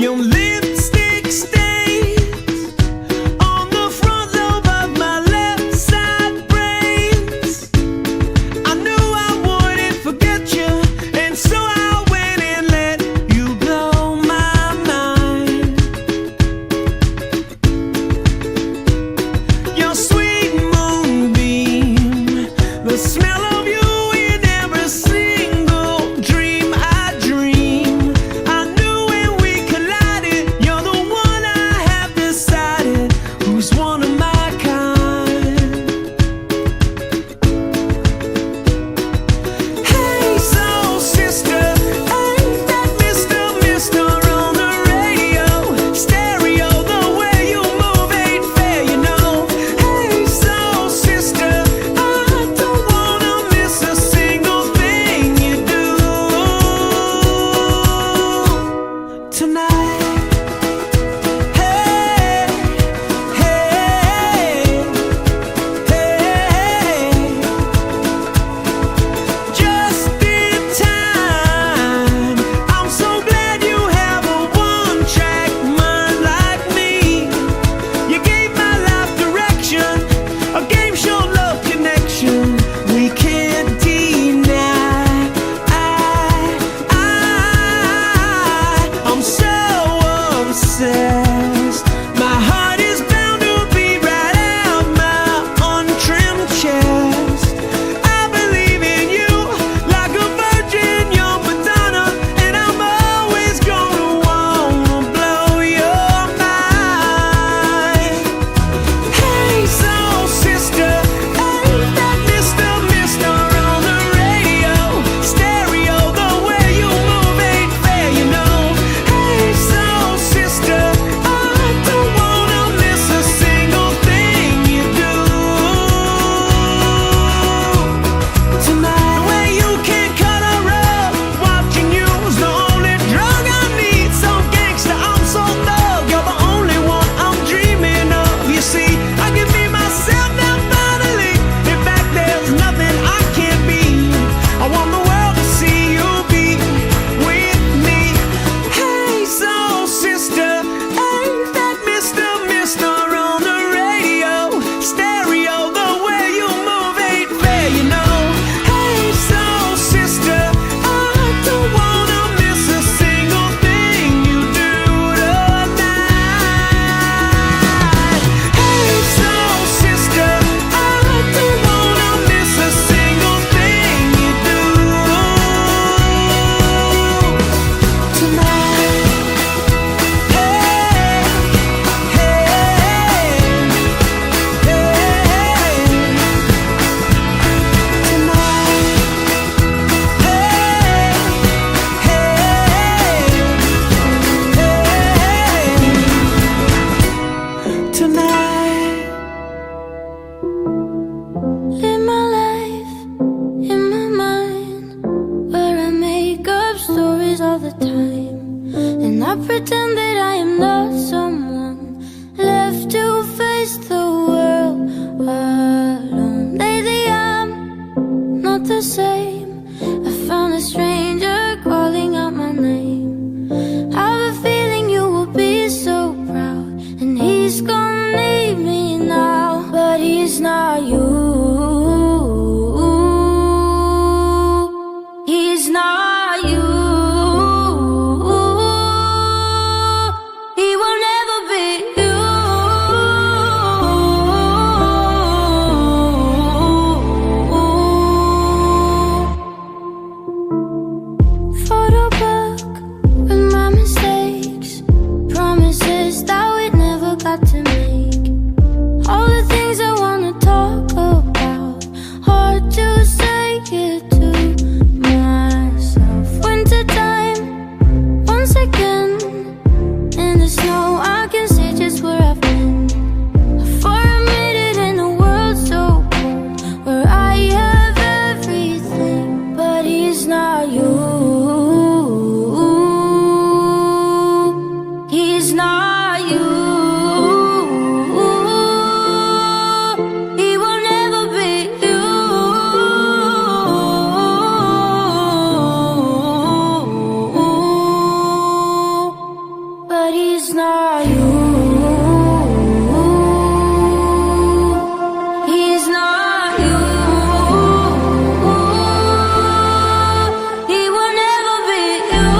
Your lipstick stains on the front lobe of my left side brains. I knew I wouldn't forget you, and so I went and let you blow my mind. Your sweet moonbeam, the smell of you in every single dream I dream. I knew when we collided, you're the one I have decided who's one of my kind. Hey, soul sister, ain't that Mr. on the radio? Stereo, the way you move ain't fair, you know. Hey, soul sister, I don't wanna miss a single thing you do tonight. Hey, hey, hey, just in time. I'm so glad you have a one-track mind like me. You gave my life direction, a game show love connection we can't deny. I'm so obsessed. My heart is bound to beat right out my untrimmed chest. I believe in you like a virgin, you're Madonna, and I'm always gonna wanna blow your mind. Hey, soul sister, ain't that Mr. on the radio? Stereo, the way you move ain't fair, you know. Hey, soul sister, I don't wanna miss a single thing you do tonight. Where you can't cut a rug, watching you's the only drug I need. So gangsta, I'm so thug, you're the only one I'm dreaming of. You see, I can be myself now finally. In fact, there's nothing I can't be. I want the world to see you be with me. Hey, soul sister, ain't that Mr. on the radio? Stereo, the way you move ain't fair, you know. Hey, soul sister, I don't wanna miss a single thing you do tonight. Hey, soul sister, I don't wanna miss a single thing you do tonight. Hey, hey, tonight. Live my life in my mind, where I make up stories all the time, and I pretend that I am not someone left to face the world alone. Lately I'm not the same. I found a stranger calling out my name. I have a feeling you will be so proud, and he's gonna leave me now, but he's not you. He's not you. He will never be you. Photo book with my mistakes, promises that we never got to make. All the things I wanna talk about, hard to say it to myself. Wintertime, once again, in the snow I can see just where I've been. For a minute in a world so cold, where I have everything, but he's not you. He's not you. He will never be you. but he's not you. He's not you. He will never be you.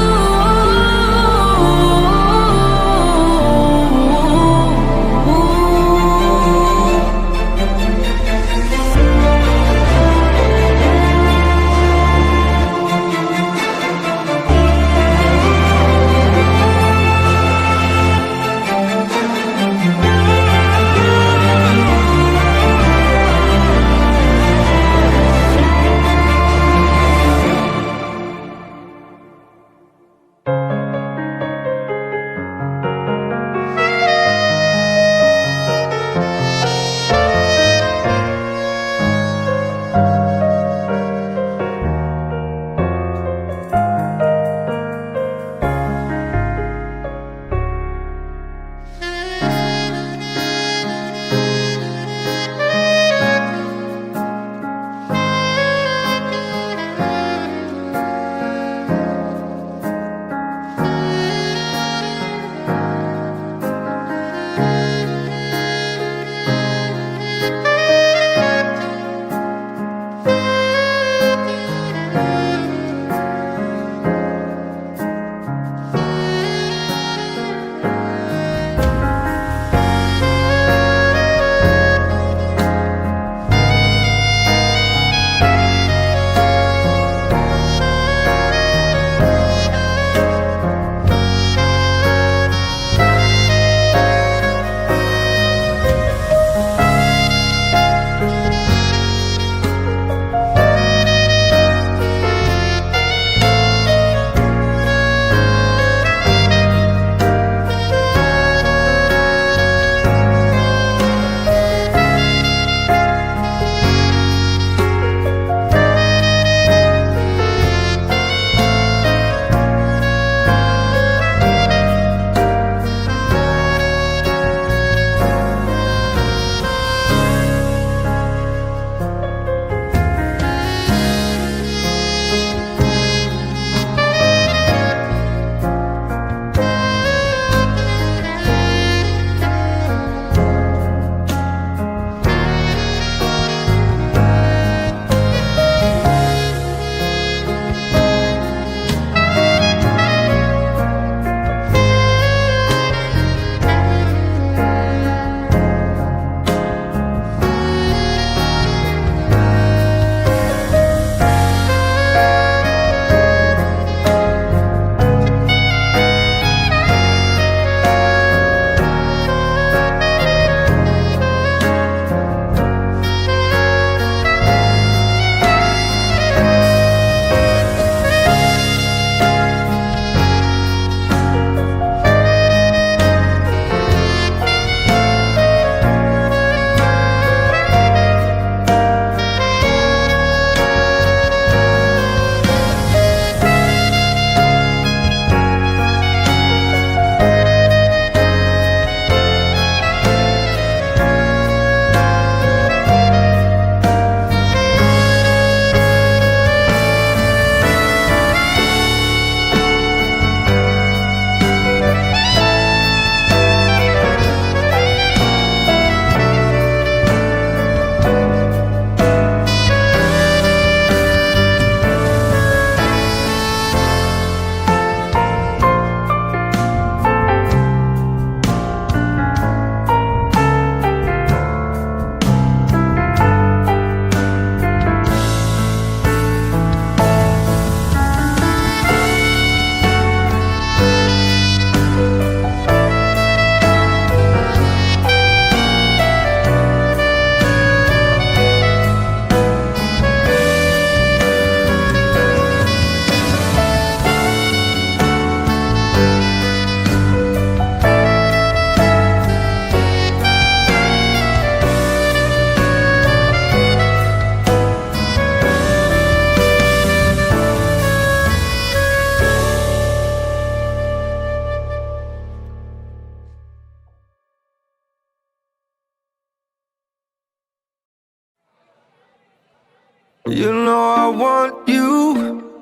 You know I want you.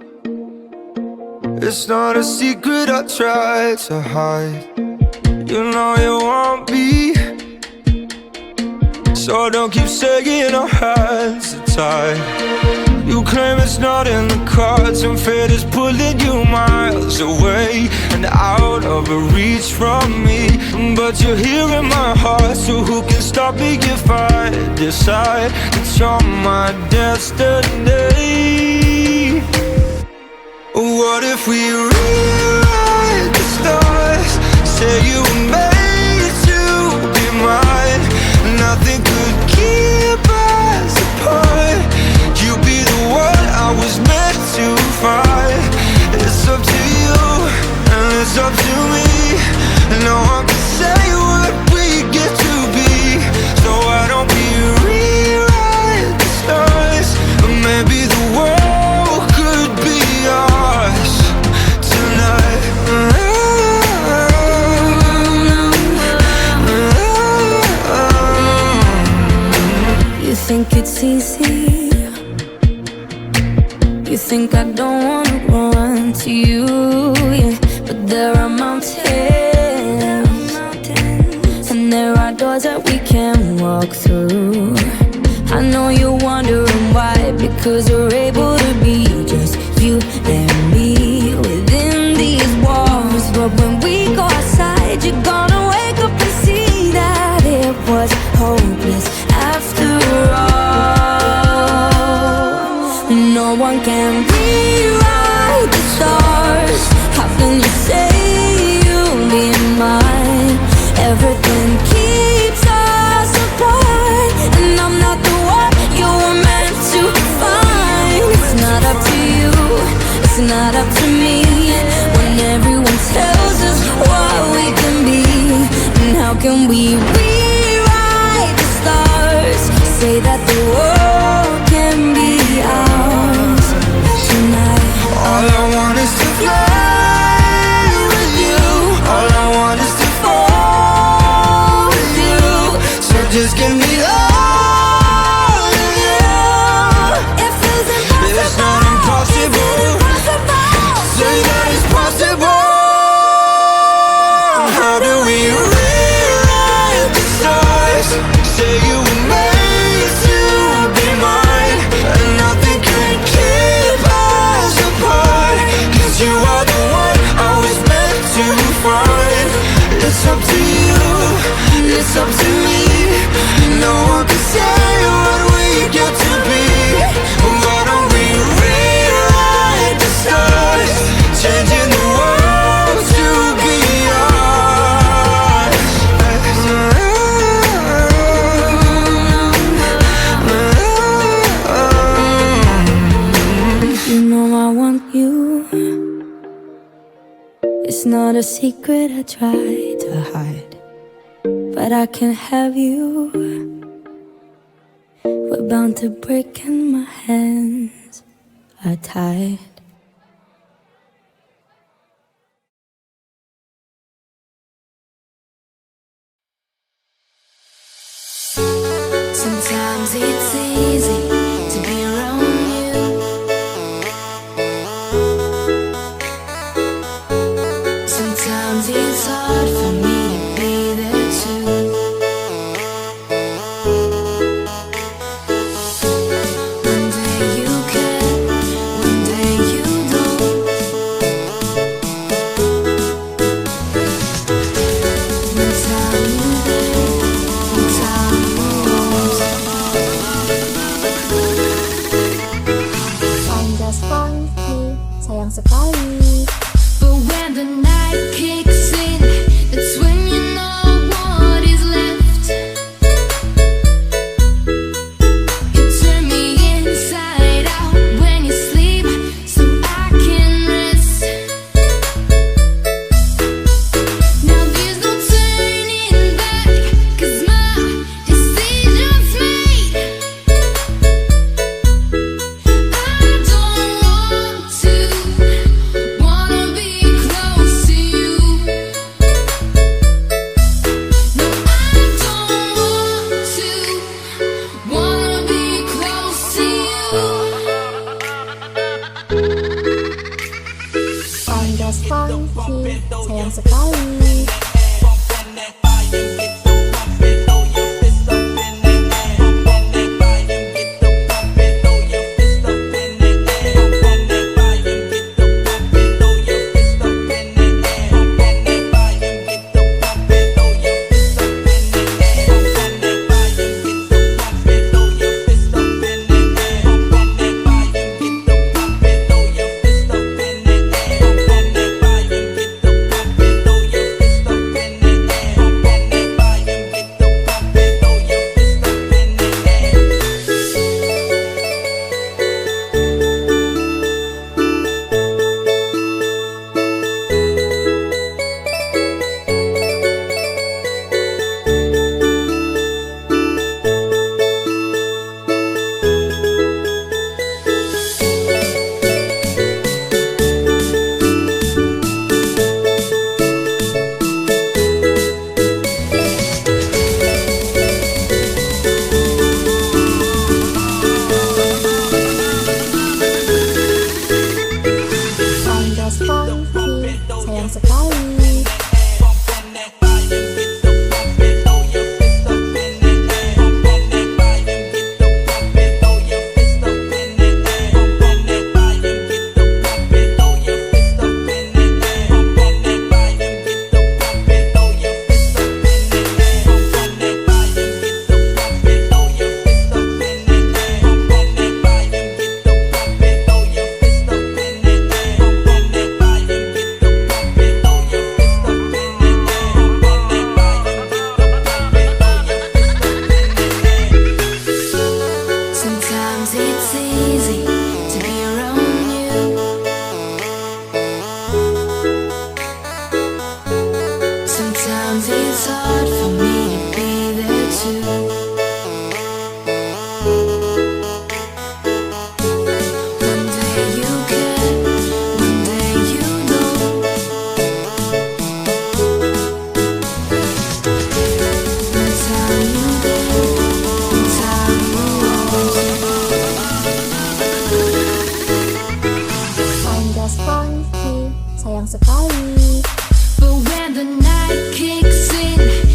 It's not a secret I try to hide. You know you want me, so don't keep saying our hands are tied. You claim it's not in the cards, and fate is pulling you miles away and out of reach from me. But you're here in my heart, so who can stop me if I decide that you're my destiny? What if we rewrite the stars? Say you were made to be mine. Nothing could keep us apart. You'd be the one I was meant to find. It's up to you, and it's up to me. No one can say what we get to be. So why don't we rewrite the stars? Or maybe the world could be ours tonight. You think it's easy? You think I don't wanna run to you, yeah. But there are mountains, and there are doors that we can walk through. I know you're wondering why, because we're able to be just you and me within these walls. But when we go outside, you're gonna wake up and see that it was hopeless after all. No one can rewrite the stars. How can you say you'll be mine? Everything keeps us apart, and I'm not the one you were meant to find. It's not up to you, it's not up to me, when everyone tells us what we can be. And how can we rewrite the stars? Say that the world can be ours tonight. All I want is to fly with you. All I want is to fall with you. So just give me all of you. It feels impossible. It's not impossible. Say that it's possible. How do we rewrite the stars? Say you were made to be mine, and nothing can keep us apart. 'Cause you are the one I was meant to find. It's up to you, it's up to me. No one can say what we get to be. Why don't we rewrite the stars? Changing the world to be ours. You know I want you. It's not a secret I try to hide, but I can have you. We're bound to break and my hands are tied. Sometimes it's easy to be around you. Sometimes it's hard for me to be there too. One day you care, one day you don't. One time you there, one time you won't. Kandas Funky, sayang sekali. But when the night kicks in, that's when you know what is left. You turn me inside out when you sleep, so I can rest. Now there's no turning back, 'cause my decision's made. I don't want to, wanna be close to you. No, I don't want to, wanna be close to you. Kandas Funky, sayang sekali. sayang sekali. Sometimes it's easy to be around you. Sometimes it's hard for me to be there too. One day you care, one day you don't. One time you go, one time you won't. I'm just funky, sayang sekali. But when the night kicks in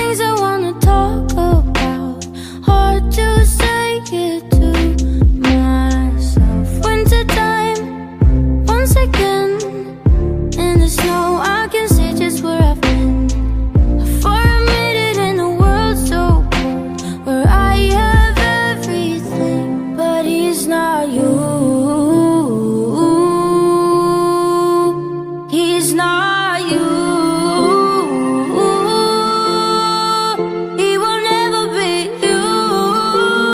things I